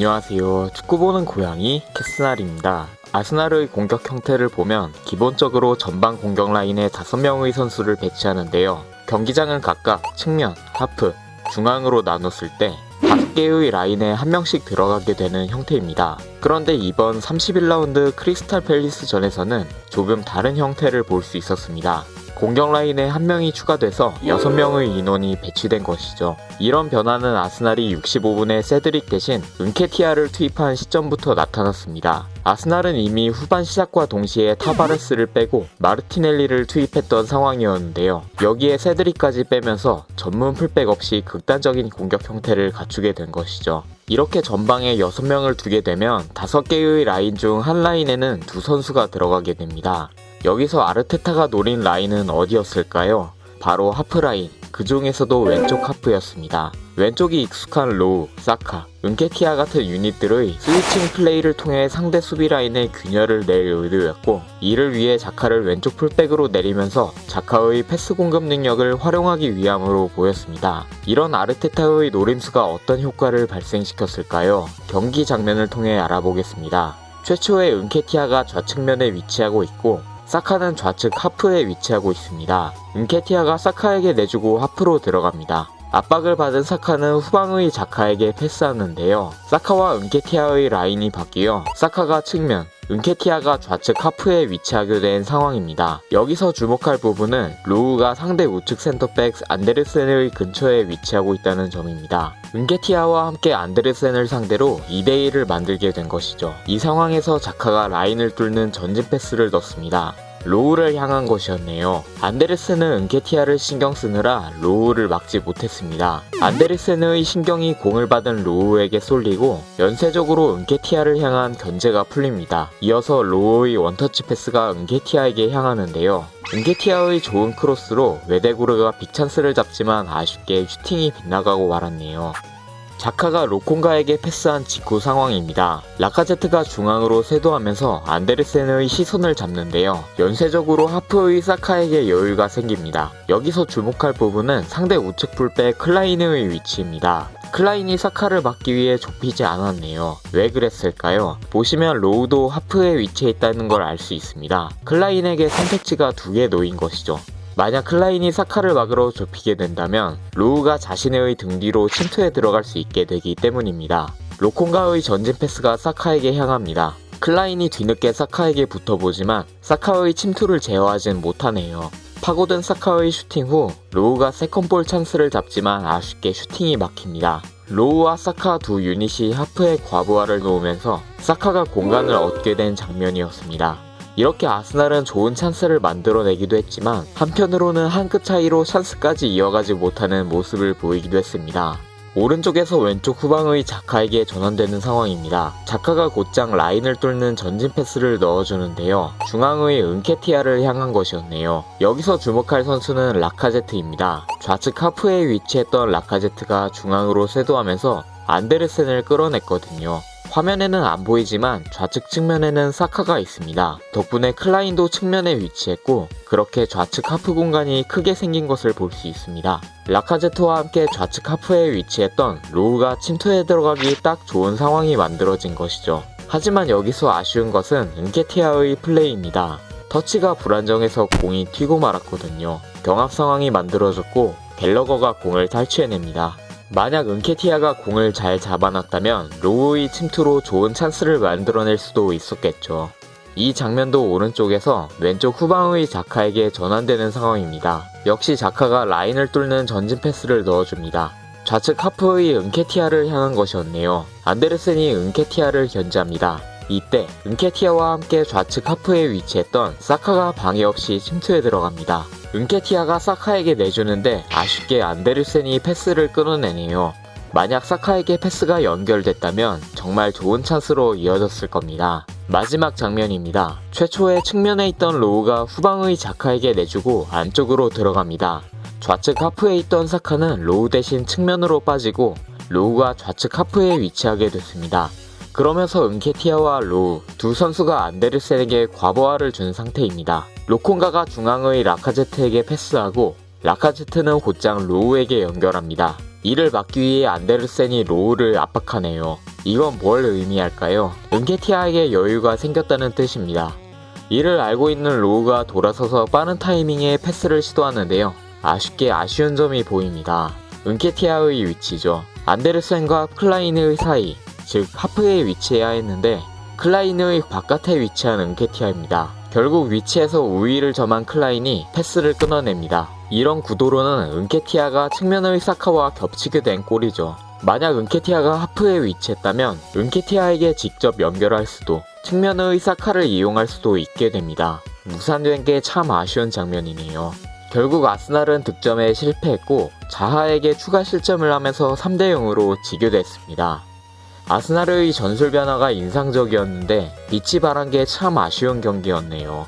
안녕하세요. 축구 보는 고양이 캐스날입니다. 아스날의 공격 형태를 보면 기본적으로 전방 공격 라인에 5명의 선수를 배치하는데요. 경기장은 각각 측면, 하프, 중앙으로 나눴을 때 5개의 라인에 1명씩 들어가게 되는 형태입니다. 그런데 이번 31라운드 크리스탈 팰리스 전에서는 조금 다른 형태를 볼 수 있었습니다. 공격 라인에 1명이 추가돼서 6명의 인원이 배치된 것이죠. 이런 변화는 아스날이 65분에 세드릭 대신 은케티아를 투입한 시점부터 나타났습니다. 아스날은 이미 후반 시작과 동시에 타바레스를 빼고 마르티넬리를 투입했던 상황이었는데요. 여기에 세드릭까지 빼면서 전문 풀백 없이 극단적인 공격 형태를 갖추게 된 것이죠. 이렇게 전방에 6명을 두게 되면 5개의 라인 중 한 라인에는 2선수가 들어가게 됩니다. 여기서 아르테타가 노린 라인은 어디였을까요? 바로 하프라인, 그 중에서도 왼쪽 하프였습니다. 왼쪽이 익숙한 로우, 사카, 은케티아 같은 유닛들의 스위칭 플레이를 통해 상대 수비 라인에 균열을 낼 의도였고, 이를 위해 자카를 왼쪽 풀백으로 내리면서 자카의 패스 공급 능력을 활용하기 위함으로 보였습니다. 이런 아르테타의 노림수가 어떤 효과를 발생시켰을까요? 경기 장면을 통해 알아보겠습니다. 최초에 은케티아가 좌측면에 위치하고 있고 사카는 좌측 하프에 위치하고 있습니다. 은케티아가 사카에게 내주고 하프로 들어갑니다. 압박을 받은 사카는 후방의 자카에게 패스하는데요. 사카와 은케티아의 라인이 바뀌어 사카가 측면, 은케티아가 좌측 하프에 위치하게 된 상황입니다. 여기서 주목할 부분은 로우가 상대 우측 센터백 안데르센의 근처에 위치하고 있다는 점입니다. 은케티아와 함께 안데르센을 상대로 2대1을 만들게 된 것이죠. 이 상황에서 자카가 라인을 뚫는 전진 패스를 넣습니다. 로우를 향한 것이었네요. 안데르센은 은케티아를 신경 쓰느라 로우를 막지 못했습니다. 안데르센의 신경이 공을 받은 로우에게 쏠리고 연쇄적으로 은케티아를 향한 견제가 풀립니다. 이어서 로우의 원터치 패스가 은케티아에게 향하는데요. 은케티아의 좋은 크로스로 웨데구르가 빅찬스를 잡지만 아쉽게 슈팅이 빗나가고 말았네요. 자카가 로콩가에게 패스한 직후 상황입니다. 라카제트가 중앙으로 쇄도하면서 안데르센의 시선을 잡는데요. 연쇄적으로 하프의 사카에게 여유가 생깁니다. 여기서 주목할 부분은 상대 우측 풀백 클라이네의 위치입니다. 클라인이 사카를 막기 위해 좁히지 않았네요. 왜 그랬을까요? 보시면 로우도 하프에 위치해 있다는 걸 알 수 있습니다. 클라인에게 선택지가 2개 놓인 것이죠. 만약 클라인이 사카를 막으로 좁히게 된다면 로우가 자신의 등 뒤로 침투해 들어갈 수 있게 되기 때문입니다. 로콩가의 전진 패스가 사카에게 향합니다. 클라인이 뒤늦게 사카에게 붙어보지만 사카의 침투를 제어하진 못하네요. 파고든 사카의 슈팅 후 로우가 세컨볼 찬스를 잡지만 아쉽게 슈팅이 막힙니다. 로우와 사카 두 유닛이 하프에 과부하를 놓으면서 사카가 공간을 얻게 된 장면이었습니다. 이렇게 아스날은 좋은 찬스를 만들어내기도 했지만 한편으로는 한 끗 차이로 찬스까지 이어가지 못하는 모습을 보이기도 했습니다. 오른쪽에서 왼쪽 후방의 자카에게 전환되는 상황입니다. 자카가 곧장 라인을 뚫는 전진 패스를 넣어주는데요. 중앙의 은케티아를 향한 것이었네요. 여기서 주목할 선수는 라카제트입니다. 좌측 하프에 위치했던 라카제트가 중앙으로 쇄도하면서 안데르센을 끌어냈거든요. 화면에는 안 보이지만 좌측 측면에는 사카가 있습니다. 덕분에 클라인도 측면에 위치했고 그렇게 좌측 하프 공간이 크게 생긴 것을 볼 수 있습니다. 라카제트와 함께 좌측 하프에 위치했던 로우가 침투해 들어가기 딱 좋은 상황이 만들어진 것이죠. 하지만 여기서 아쉬운 것은 은케티아의 플레이입니다. 터치가 불안정해서 공이 튀고 말았거든요. 경합 상황이 만들어졌고 갤러거가 공을 탈취해냅니다. 만약 은케티아가 공을 잘 잡아놨다면 로우의 침투로 좋은 찬스를 만들어낼 수도 있었겠죠. 이 장면도 오른쪽에서 왼쪽 후방의 자카에게 전환되는 상황입니다. 역시 자카가 라인을 뚫는 전진 패스를 넣어줍니다. 좌측 하프의 은케티아를 향한 것이었네요. 안데르센이 은케티아를 견제합니다. 이때 은케티아와 함께 좌측 하프에 위치했던 사카가 방해 없이 침투해 들어갑니다. 은케티아가 사카에게 내주는데 아쉽게 안데르센이 패스를 끊어내네요. 만약 사카에게 패스가 연결됐다면 정말 좋은 찬스로 이어졌을 겁니다. 마지막 장면입니다. 최초에 측면에 있던 로우가 후방의 자카에게 내주고 안쪽으로 들어갑니다. 좌측 하프에 있던 사카는 로우 대신 측면으로 빠지고 로우가 좌측 하프에 위치하게 됐습니다. 그러면서 은케티아와 로우 두 선수가 안데르센에게 과부하를 준 상태입니다. 로콩가가 중앙의 라카제트에게 패스하고 라카제트는 곧장 로우에게 연결합니다. 이를 막기 위해 안데르센이 로우를 압박하네요. 이건 뭘 의미할까요? 은케티아에게 여유가 생겼다는 뜻입니다. 이를 알고 있는 로우가 돌아서서 빠른 타이밍에 패스를 시도하는데요. 아쉽게 아쉬운 점이 보입니다. 은케티아의 위치죠. 안데르센과 클라이느의 사이, 즉 하프에 위치해야 했는데 클라이느의 바깥에 위치한 은케티아입니다. 결국 위치에서 우위를 점한 클라인이 패스를 끊어냅니다. 이런 구도로는 은케티아가 측면의 사카와 겹치게 된 꼴이죠. 만약 은케티아가 하프에 위치했다면 은케티아에게 직접 연결할 수도, 측면의 사카를 이용할 수도 있게 됩니다. 무산된 게 참 아쉬운 장면이네요. 결국 아스날은 득점에 실패했고 자하에게 추가 실점을 하면서 3대0으로 지게 됐습니다. 아스날의 전술 변화가 인상적이었는데 빛이 발한 게 참 아쉬운 경기였네요.